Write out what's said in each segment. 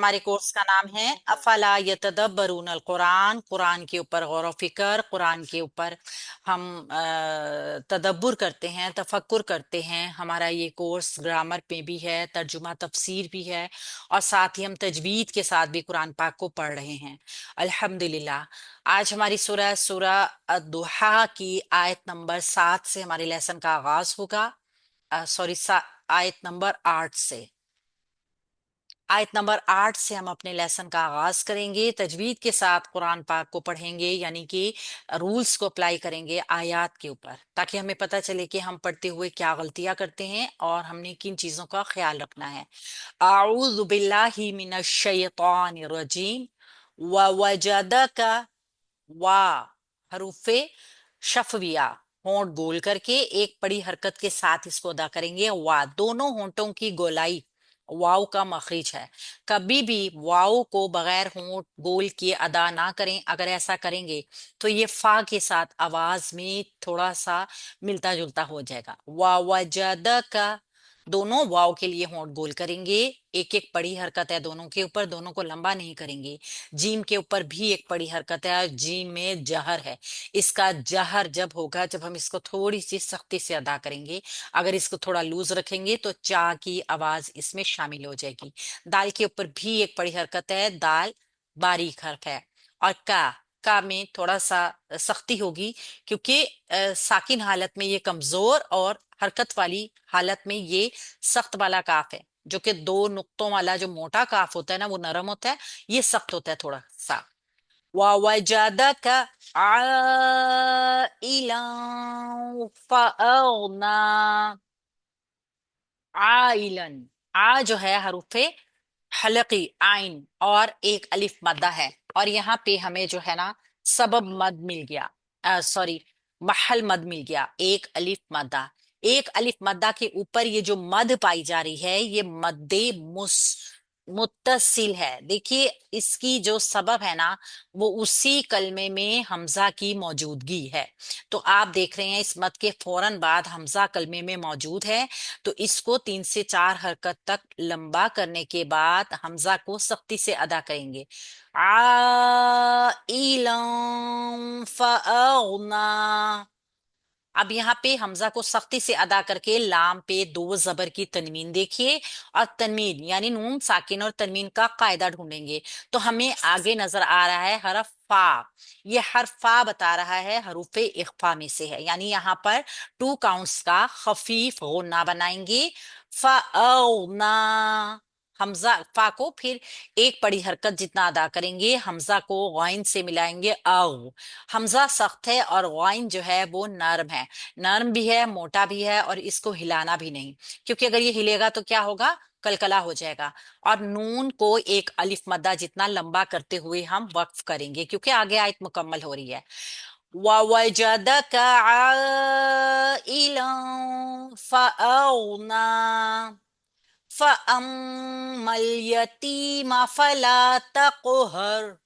हमारे कोर्स का नाम है अफला यतदब्बरून अल कुरान। कुरान के ऊपर गौर व फिक्र, कुरान के ऊपर हम तदब्बुर करते हैं, तफक्कुर करते हैं। हमारा ये कोर्स ग्रामर पे भी है, तर्जुमा तफसीर भी है, और साथ ही हम तजवीद के साथ भी कुरान पाक को पढ़ रहे हैं अल्हम्दुलिल्लाह। आज हमारी सूरह सूरह अद-दुहा की आयत नंबर 7 से हमारे लेसन का आगाज होगा। सॉरी, आयत नंबर 8 से। आयत नंबर 8 से हम अपने लेसन का आगाज करेंगे। तजवीद के साथ कुरान पाक को पढ़ेंगे, यानी कि रूल्स को अप्लाई करेंगे आयत के ऊपर, ताकि हमें पता चले कि हम पढ़ते हुए क्या गलतियां करते हैं और हमने किन चीजों का ख्याल रखना है। आऊज़ु बिल्लाहि मिनश शैतानिर रजीम। व वजदका, वा हरूफे शफविया, होंठ गोल करके एक बड़ी हरकत के साथ इसको अदा करेंगे। वा दोनों होंठों की गोलाई वाव का मखरिज है। कभी भी वाव को बगैर होंठ गोल किए अदा ना करें। अगर ऐसा करेंगे तो ये फा के साथ आवाज में थोड़ा सा मिलता जुलता हो जाएगा। वा वजद का, दोनों वाव के लिए होंठ गोल करेंगे। एक एक बड़ी हरकत है दोनों के ऊपर, दोनों को लंबा नहीं करेंगे। जीम के ऊपर भी एक बड़ी हरकत है, जीम में जहर है। इसका जहर जब होगा जब हम इसको थोड़ी सी सख्ती से अदा करेंगे। अगर इसको थोड़ा लूज रखेंगे तो चा की आवाज इसमें शामिल हो जाएगी। दाल के ऊपर भी एक बड़ी हरकत है, दाल बारीक हर्फ है। और का में थोड़ा सा सख्ती होगी, क्योंकि साकिन हालत में ये कमजोर और हरकत वाली हालत में ये सख्त वाला काफ है। जो कि दो नुक्तों वाला जो मोटा काफ होता है ना, वो नरम होता है, ये सख्त होता है थोड़ा सा। ووجدك عائلا فأغنى। आइलन, आ जो है हरूफे हलकी आइन और एक अलिफ मद्दा है। और यहाँ पे हमें जो है ना सबब मद मिल गया, सॉरी, महल मद मिल गया, एक अलिफ मद्दा। एक अलिफ मद्दा के ऊपर ये जो मद पाई जा रही है ये मद्दे मुत्तसिल है। देखिए इसकी जो सबब है ना, वो उसी कलमे में हमजा की मौजूदगी है। तो आप देख रहे हैं इस मद के फौरन बाद हमजा कलमे में मौजूद है। तो इसको 3 से 4 हरकत तक लंबा करने के बाद हमजा को सख्ती से अदा करेंगे। आ इलम फअगना। अब यहाँ पे हमजा को सख्ती से अदा करके लाम पे दो जबर की तनवीन देखिए, और तनवीन यानी नून साकिन और तनवीन का कायदा ढूंढेंगे। तो हमें आगे नजर आ रहा है हरफ फा। ये हरफ फा बता रहा है हरूफे इख्फा में से है, यानी यहाँ पर 2 काउंट्स का खफीफ गुन्ना बनाएंगे। फअना, हमजा फा को फिर एक बड़ी हरकत जितना अदा करेंगे, हमजा को गाइन से मिलाएंगे औ। हमजा सख्त है और गाइन जो है वो नर्म है। नर्म भी है, मोटा भी है, और इसको हिलाना भी नहीं, क्योंकि अगर ये हिलेगा तो क्या होगा, कलकला हो जाएगा। और नून को एक अलिफ मद्दा जितना लंबा करते हुए हम वक्फ करेंगे, क्योंकि आगे आयत मुकम्मल हो रही है। ववजदक आइलन फअगना फअम्मल यतीमा फला तक़हर।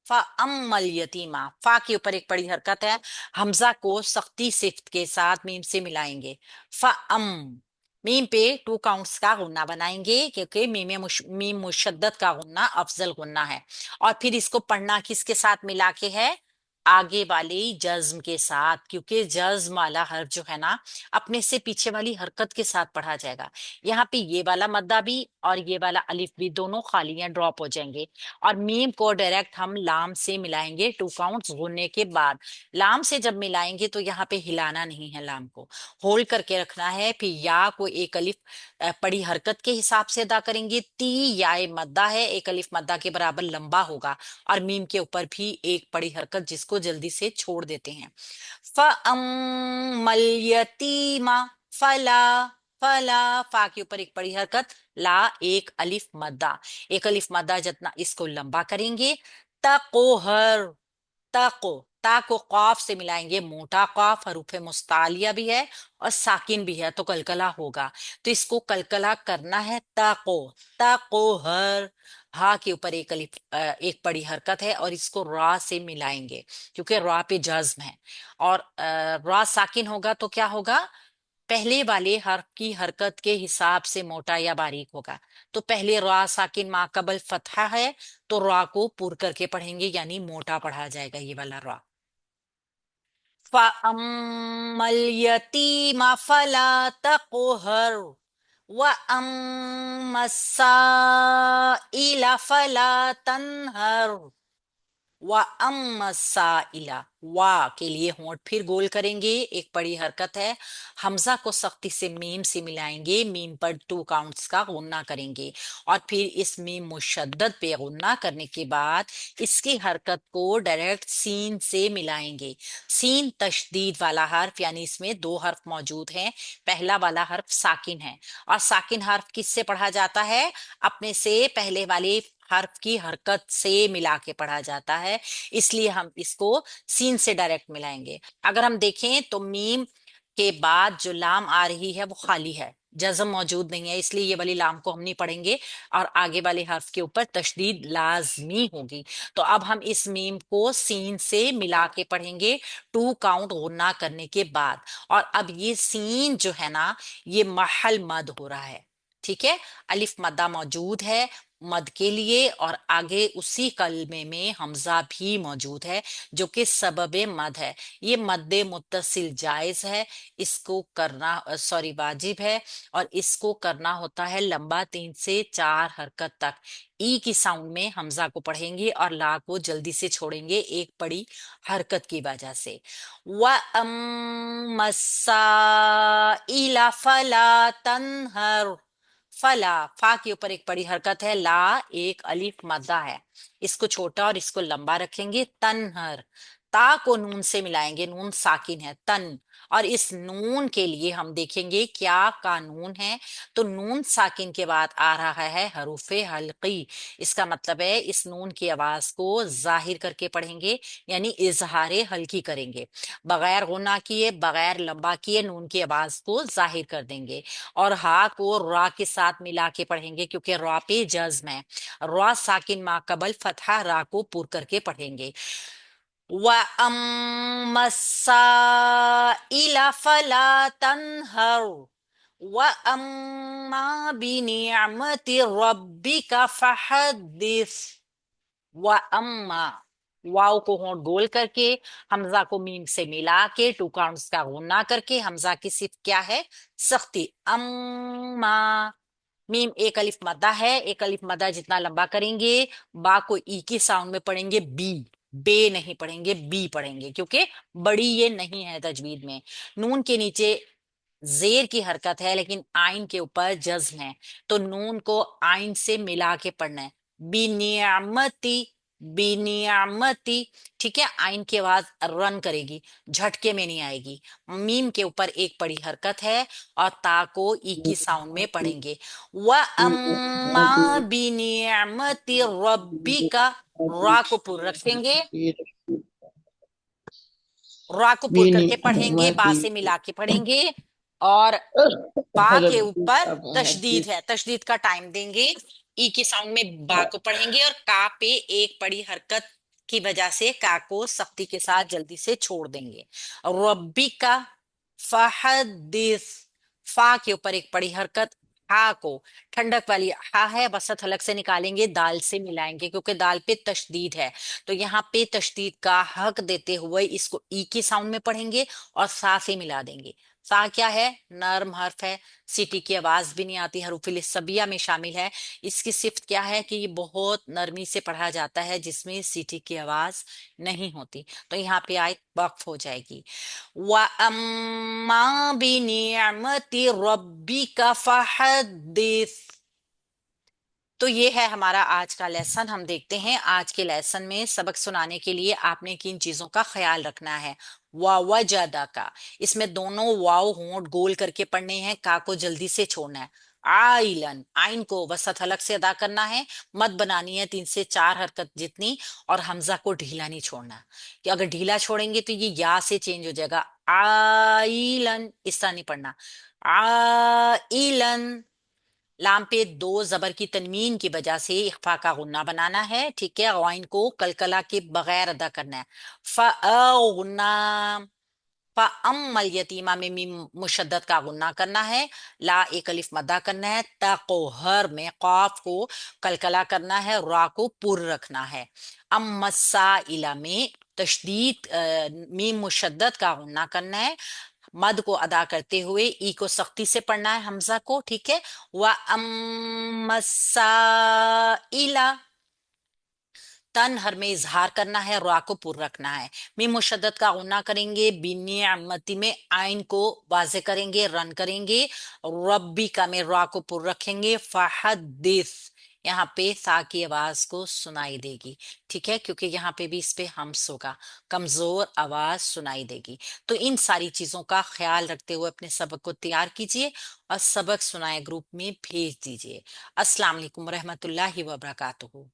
फअम्मल यतीमा, फा के ऊपर एक बड़ी हरकत है। हमजा को सख्ती सिफ्त के साथ मीम से मिलाएंगे। फअम, मीम पे 2 काउंट्स का गुन्ना बनाएंगे, क्योंकि मीम मुशद्दद का गुन्ना अफजल गुन्ना है। और फिर इसको पढ़ना किसके साथ मिला के है, आगे वाले जज्म के साथ, क्योंकि जज्म वाला हर्फ जो है ना अपने से पीछे वाली हरकत के साथ पढ़ा जाएगा। यहाँ पे ये वाला मद्दा भी और ये वाला अलिफ भी दोनों खालियां ड्रॉप हो जाएंगे। और मीम को डायरेक्ट हम लाम से मिलाएंगे 2 काउंट्स गुनने के बाद। लाम से जब मिलाएंगे तो यहाँ पे हिलाना नहीं है, लाम को होल्ड करके रखना है। फिर या को एक अलिफ बड़ी हरकत के हिसाब से अदा करेंगे। ती या मद्दा है, एक अलिफ मद्दा के बराबर लंबा होगा। और मीम के ऊपर भी एक बड़ी हरकत जिसको जल्दी से छोड़ देते हैं। फअम्मल यतीमा फला, फला फा के ऊपर एक बड़ी हरकत, ला एक अलिफ मद्दा, एक अलिफ मद्दा जितना इसको लंबा करेंगे। तकोहर, ताको, ता को कॉफ से मिलाएंगे, मोटा कॉफ हरूफ मुस्तालिया भी है और साकिन भी है, तो कलकला होगा। तो इसको कलकला करना है। ताको, ताको हर, हा के ऊपर एक अलिफ एक बड़ी हरकत है और इसको रा से मिलाएंगे, क्योंकि रा पे जज्म है। और रा साकिन होगा तो क्या होगा, पहले वाले हर्फ की हरकत के हिसाब से मोटा या बारीक होगा। तो पहले रा साकिन मा कबल फतहा है, तो रा को पुर करके पढ़ेंगे, यानी मोटा पढ़ा जाएगा ये वाला रा। फअम्मल यतीमा फला तक़हर व अम्मस साइला फला तनहर वा अम्मा साइला। वा के लिए होंठ फिर गोल करेंगे, एक बड़ी हरकत है। हमजा को सख्ती से मीम से मिलाएंगे, मीम पर 2 काउंट्स का गुन्ना करेंगे, और फिर इस मीम मुशद्दद पे गुन्ना करने के बाद इसकी हरकत को डायरेक्ट सीन से मिलाएंगे। सीन तशदीद वाला हर्फ, यानी इसमें 2 हर्फ मौजूद हैं। पहला वाला हर्फ साकिन है, और साकिन हर्फ किससे पढ़ा जाता है? अपने से पहले वाले हर्फ की हरकत से मिला के पढ़ा जाता है, इसलिए हम इसको सीन से डायरेक्ट मिलाएंगे। अगर हम देखें तो मीम के बाद जो लाम आ रही है वो खाली है, जज़म मौजूद नहीं है, इसलिए ये वाली लाम को हम नहीं पढ़ेंगे, और आगे वाले हर्फ के ऊपर तशदीद लाजमी होगी। तो अब हम इस मीम को सीन से मिला के पढ़ेंगे 2 काउंट गुन्ना करने के बाद। और अब ये सीन जो है ना, ये महल मद हो रहा है, ठीक है। अलिफ मद्दा मौजूद है मद के लिए, और आगे उसी कलमे में हमजा भी मौजूद है जो कि सबबे मद है। ये मद्दे मुत्तसिल जायज है, इसको करना सॉरी वाजिब है, और इसको करना होता है लंबा 3 से 4 हरकत तक। ई की साउंड में हमजा को पढ़ेंगे और ला को जल्दी से छोड़ेंगे एक बड़ी हरकत की वजह से। व अम्मसा इला फला तनहर। फला, फा के ऊपर एक बड़ी हरकत है, ला एक अलिफ मद्दा है, इसको छोटा और इसको लंबा रखेंगे। तनहर, ता को नून से मिलाएंगे, नून साकिन है, तन। और इस नून के लिए हम देखेंगे क्या कानून है। तो नून साकिन के बाद आ रहा है हरूफे हल्की, इसका मतलब है इस नून की आवाज को जाहिर करके पढ़ेंगे, यानी इजहारे हल्की करेंगे, बगैर गुना किए बगैर लंबा किए नून की आवाज को जाहिर कर देंगे। और हा को रा के साथ मिला के पढ़ेंगे, क्योंकि रा पे जज्म है। रा साकिन मा कबल फतहा, रा को पुर करके पढ़ेंगे। व अम्मसाइला फला तनहर व अम्मा बिनिअमति रब्बिका फहद्दिस। व अम्मा, वाव को होंठ गोल करके हमजा को मीम से मिला के 2 काउंट्स का गुन्ना करके, हमजा की सिर्फ क्या है? सख्ती। अम्मा, मीम एक अलिफ मद्दा है, एक अलिफ मद्दा जितना लंबा करेंगे। बा को ई की साउंड में पढ़ेंगे, बी, बे नहीं पढ़ेंगे, बी पढ़ेंगे, क्योंकि बड़ी ये नहीं है तजवीद में। नून के नीचे जेर की हरकत है, लेकिन आइन के ऊपर जज्म है, तो नून को आइन से मिला के पढ़ना है। बिनियामती, बिनियामती, ठीक है। आइन की आवाज रन करेगी, झटके में नहीं आएगी। मीम के ऊपर एक बड़ी हरकत है, और ता को ई की साउंड में पढ़ेंगे। व अम्मा बिनियामती रब्बिका, रा को पुर रखेंगे, रा को पुर करके पढ़ेंगे, बा से मिला के पढ़ेंगे, और बा के ऊपर तशदीद है, तशदीद का टाइम देंगे। ई की साउंड में बा को पढ़ेंगे, और का पे एक बड़ी हरकत की वजह से का को सख्ती के साथ जल्दी से छोड़ देंगे। रब्बी का फहदिस, फा के ऊपर एक बड़ी हरकत, हा को ठंडक वाली हा है, वसत हलक से निकालेंगे, दाल से मिलाएंगे, क्योंकि दाल पे तशदीद है। तो यहाँ पे तशदीद का हक देते हुए इसको ई की साउंड में पढ़ेंगे और सा से मिला देंगे। सा क्या है? नर्म हर्फ है, सीटी की आवाज भी नहीं आती, हरूफिल सबिया में शामिल है। इसकी सिफ्त क्या है कि ये बहुत नरमी से पढ़ा जाता है, जिसमें सीटी की आवाज नहीं होती। तो यहाँ पे आयत वक्फ हो जाएगी। व अम्मा बिनिअमति रब्बिका फहद्दिस। तो ये है हमारा आज का लेसन। हम देखते हैं आज के लेसन में सबक सुनाने के लिए आपने किन चीजों का ख्याल रखना है। वजदा का, इसमें दोनों वाव होंठ गोल करके पढ़ने हैं, का को जल्दी से छोड़ना है। आइलन, आइन को वसत हलक से अदा करना है, मत बनानी है 3 से 4 हरकत जितनी, और हमजा को ढीला नहीं छोड़ना, कि अगर ढीला छोड़ेंगे तो ये या से चेंज हो जाएगा। आइलन, इस तरह नहीं पढ़ना। आइलन, लाम पे 2 जबर की तनवीन की वजह से इख्फा का गुन्ना बनाना है, ठीक है। गौइन को कलकला के बगैर अदा करना है। फअगना, فअम्मल यतीमा में मीम मुशद्दद का गुन्ना करना है। ला एक अलिफ मद्दा करना है। ता को हर में कॉफ को कलकला करना है। रा को पुर रखना है। अम्मसा इला में तशदीद मीम मुशद्दद का गुन्ना करना है। मद को अदा करते हुए ई को सख्ती से पढ़ना है, हमजा को, ठीक है। व अम्मसा इला, तन हर में इजहार करना है, रा को पुर रखना है। मीम मुशद्दद का गुन्ना करेंगे। बिनिअमती में आइन को वाजे करेंगे, रन करेंगे। रब्बी का में रा को पुर रखेंगे। फहदिस, यहाँ पे सा की आवाज को सुनाई देगी, ठीक है, क्योंकि यहाँ पे भी इस पे हम्स होगा, कमजोर आवाज सुनाई देगी। तो इन सारी चीजों का ख्याल रखते हुए अपने सबक को तैयार कीजिए और सबक सुनाए ग्रुप में भेज दीजिए। अस्सलाम वालेकुम रहमतुल्लाहि व बरकातुहू।